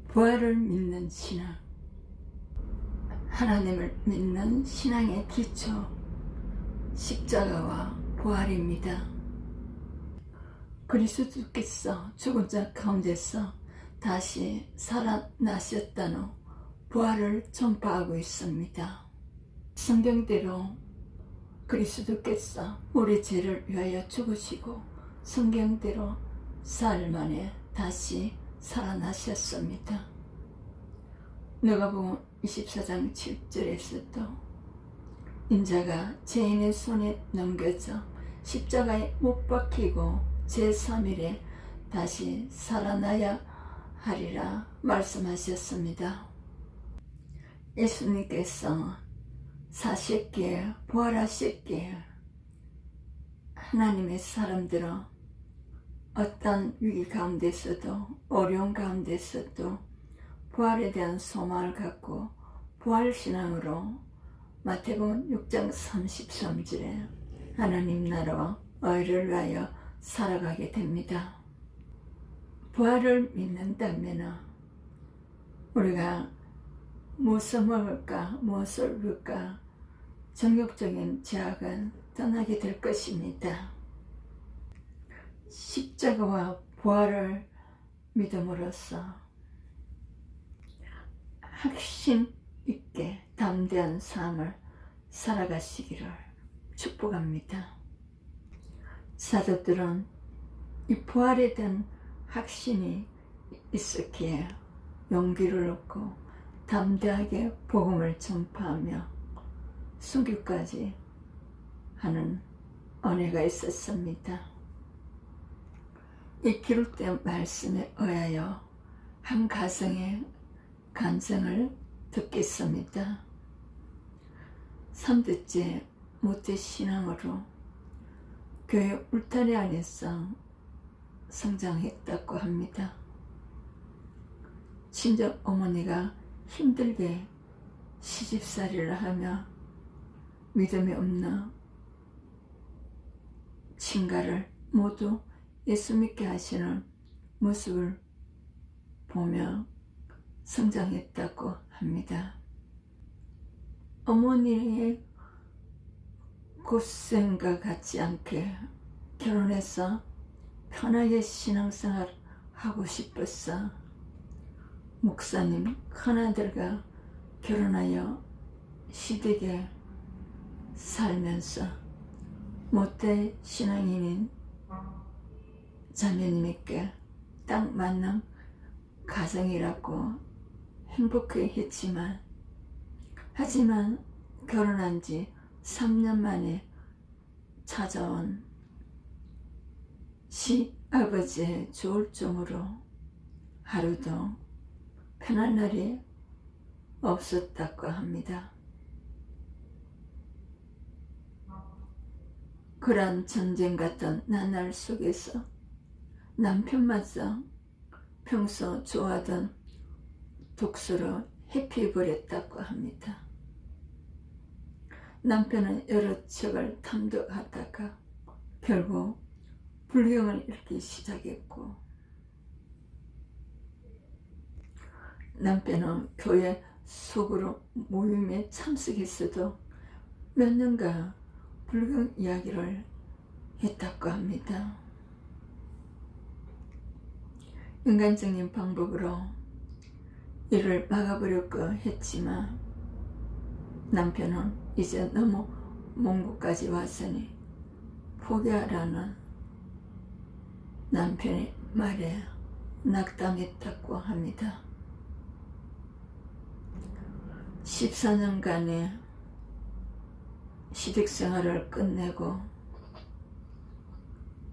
부활을 믿는 신앙, 하나님을 믿는 신앙의 기초, 십자가와 부활입니다. 그리스도께서 죽은 자 가운데서 다시 살아나셨다는 부활을 전파하고 있습니다. 성경대로 그리스도께서 우리 죄를 위하여 죽으시고 성경대로 사흘 만에 다시 살아나셨습니다. 누가복음 24장 7절에서도 인자가 죄인의 손에 넘겨져 십자가에 못 박히고 제3일에 다시 살아나야 하리라 말씀하셨습니다. 예수님께서 사셨기에 부활하셨기에 하나님의 사람들은 어떤 위기 가운데서도 어려운 가운데서도 부활에 대한 소망을 갖고 부활신앙으로 마태복음 6장 33절에 하나님 나라와 의를 위하여 살아가게 됩니다. 부활을 믿는다면 우리가 무엇을 먹을까 무엇을 입을까 정욕적인 제약은 떠나게 될 것입니다. 십자가와 부활을 믿음으로써 확신 있게 담대한 삶을 살아가시기를 축복합니다. 사도들은 이 부활에 대한 확신이 있었기에 용기를 얻고 담대하게 복음을 전파하며 순교까지 하는 은혜가 있었습니다. 이 기록된 말씀에 의하여 한 가정의 간증을 듣겠습니다. 3대째 모태신앙으로 교회 울타리 안에서 성장했다고 합니다. 친정 어머니가 힘들게 시집살이를 하며 믿음이 없는 친가를 모두 예수 믿게 하시는 모습을 보며 성장했다고 합니다. 어머니의 고생과 같지 않게 결혼해서 편하게 신앙생활 하고 싶어서 목사님 큰아들과 결혼하여 시댁에 살면서 모태 신앙인인 자매님에게 딱 맞는 가정이라고 행복해 했지만 하지만 결혼한 지 3년 만에 찾아온 시아버지의 조울증으로 하루도 편한 날이 없었다고 합니다. 그런 전쟁 같은 나날 속에서 남편마저 평소 좋아하던 독서로 회피해버렸다고 합니다. 남편은 여러 책을 탐독하다가 결국 불경을 읽기 시작했고 남편은 교회 속으로 모임에 참석했어도 몇 년간 불경 이야기를 했다고 합니다. 인간적인 방법으로 이를 막아보려고 했지만 남편은 이제 너무 먼 곳까지 왔으니 포기하라는 남편의 말에 낙담했다고 합니다. 14년간의 시댁생활을 끝내고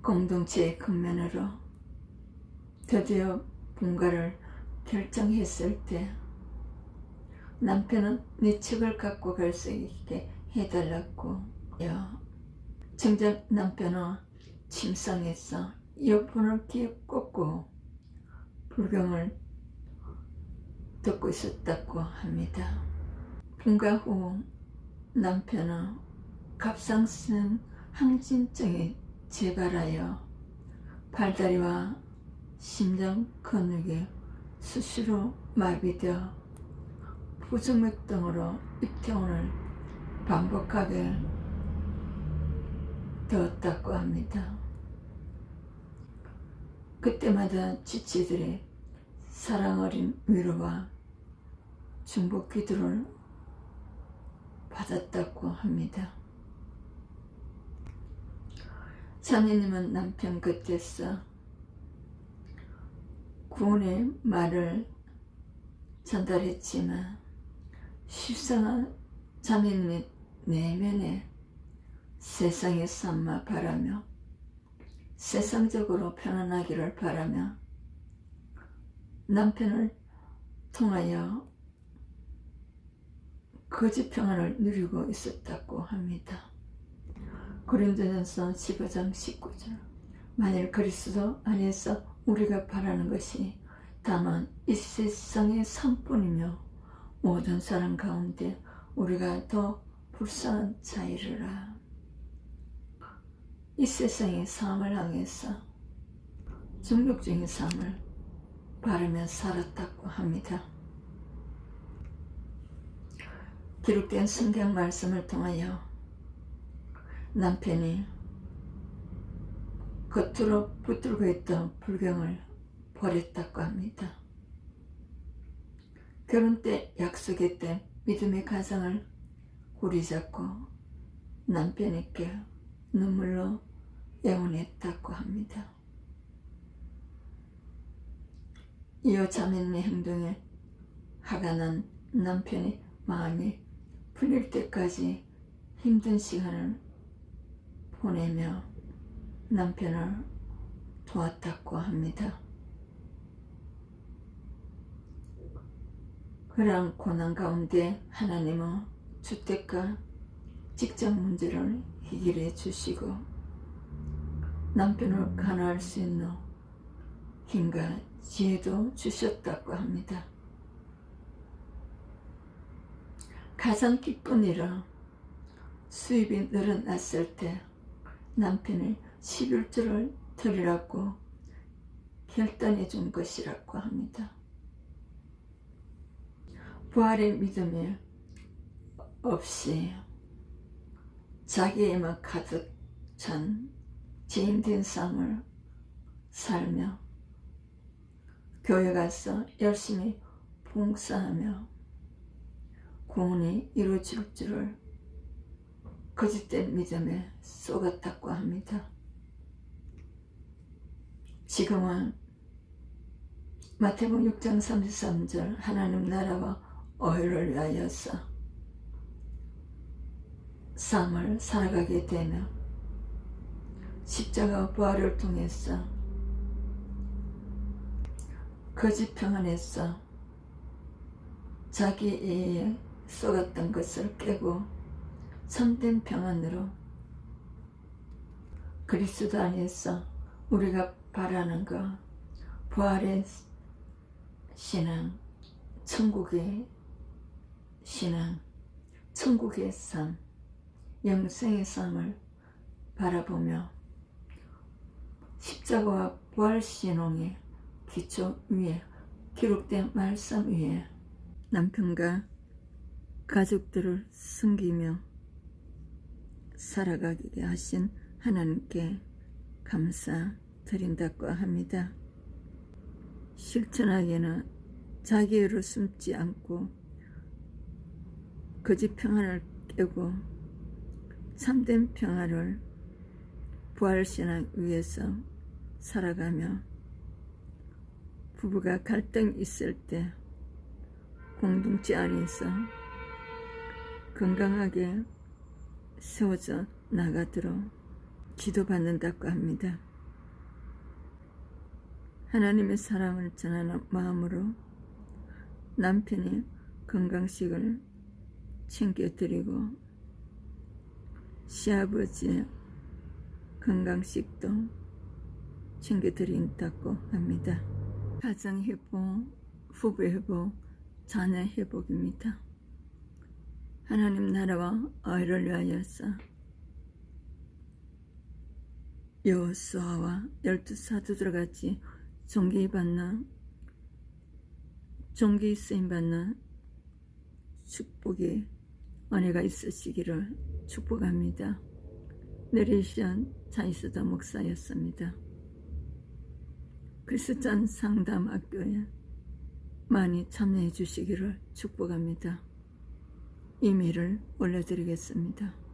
공동체의 근면으로 드디어 분가를 결정했을 때 남편은 네 책을 갖고 갈 수 있게 해달라고 정작 남편은 침상에서 이어폰을 귀에 꽂고 불경을 듣고 있었다고 합니다. 분가 후 남편은 갑상선 항진증이 재발하여 팔다리와 심장 근육이 수시로 마비되어 부정맥 등으로 입퇴원을 반복하게 되었다고 합니다. 그때마다 지치들이 사랑 어린 위로와 중보 기도를 받았다고 합니다. 자매님은 남편 곁에서 구원의 말을 전달했지만 실상은 자매님의 내면에 세상의 삶만 바라며 세상적으로 편안하기를 바라며 남편을 통하여 거짓 평안을 누리고 있었다고 합니다. 고린도전서 15장 19절. 만일 그리스도 안에서 우리가 바라는 것이 다만 이 세상의 삶뿐이며 모든 사람 가운데 우리가 더 불쌍한 자이르라. 이 세상의 삶을 향해서 중독적인 삶을 바르며 살았다고 합니다. 기록된 성경 말씀을 통하여 남편이 겉으로 붙들고 있던 불경을 버렸다고 합니다. 결혼 때 약속했던 믿음의 가정을 고리잡고 남편에게 눈물로 애원했다고 합니다. 이어 자매님의 행동에 화가 난 남편의 마음이 풀릴 때까지 힘든 시간을 보내며 남편을 도왔다고 합니다. 그러한 고난 가운데 하나님은 주택과 직장 문제를 해결해 주시고 남편을 간호할 수 있는 힘과 지혜도 주셨다고 합니다. 가장 기쁜 일은 수입이 늘어났을 때 남편의 11조를 드리라고 결단해 준 것이라고 합니다. 부활의 믿음이 없이 자기에만 가득 찬 죄인된 삶을 살며 교회 가서 열심히 봉사하며 구원이 이루어질 줄을 거짓된 믿음에 속았다고 합니다. 지금은 마태복음 6장 33절 하나님 나라와 의를 위하여서 삶을 살아가게 되며 십자가 부활을 통해서 거짓 평안에서 자기 이해에 속았던 것을 깨고 참된 평안으로 그리스도 안에서 우리가 바라는 것, 부활의 신앙, 천국의 신앙, 천국의 삶, 영생의 삶을 바라보며 십자가와 부활 신앙의 기초 위에 기록된 말씀 위에 남편과 가족들을 섬기며 살아가게 하신 하나님께 감사드린다고 합니다. 실천하기에는 자기를 숨지 않고 거짓 평안을 깨고 참된 평안을 부활신앙 위에서 살아가며 부부가 갈등이 있을 때 공동체 안에서 건강하게 세워져 나가도록 기도받는다고 합니다. 하나님의 사랑을 전하는 마음으로 남편이 건강식을 챙겨드리고 시아버지의 건강식도 챙겨드린다고 합니다. 가정회복, 부부회복, 자녀회복입니다. 하나님 나라와 의를 위하여서 여호수아와 12 사도들같이 존귀받는 종기 쓰임받는 축복의 은혜가 있으시기를 축복합니다. 내리시안 차이스더 목사였습니다. 크리스찬 상담학교에 많이 참여해 주시기를 축복합니다. 이메일을 올려드리겠습니다.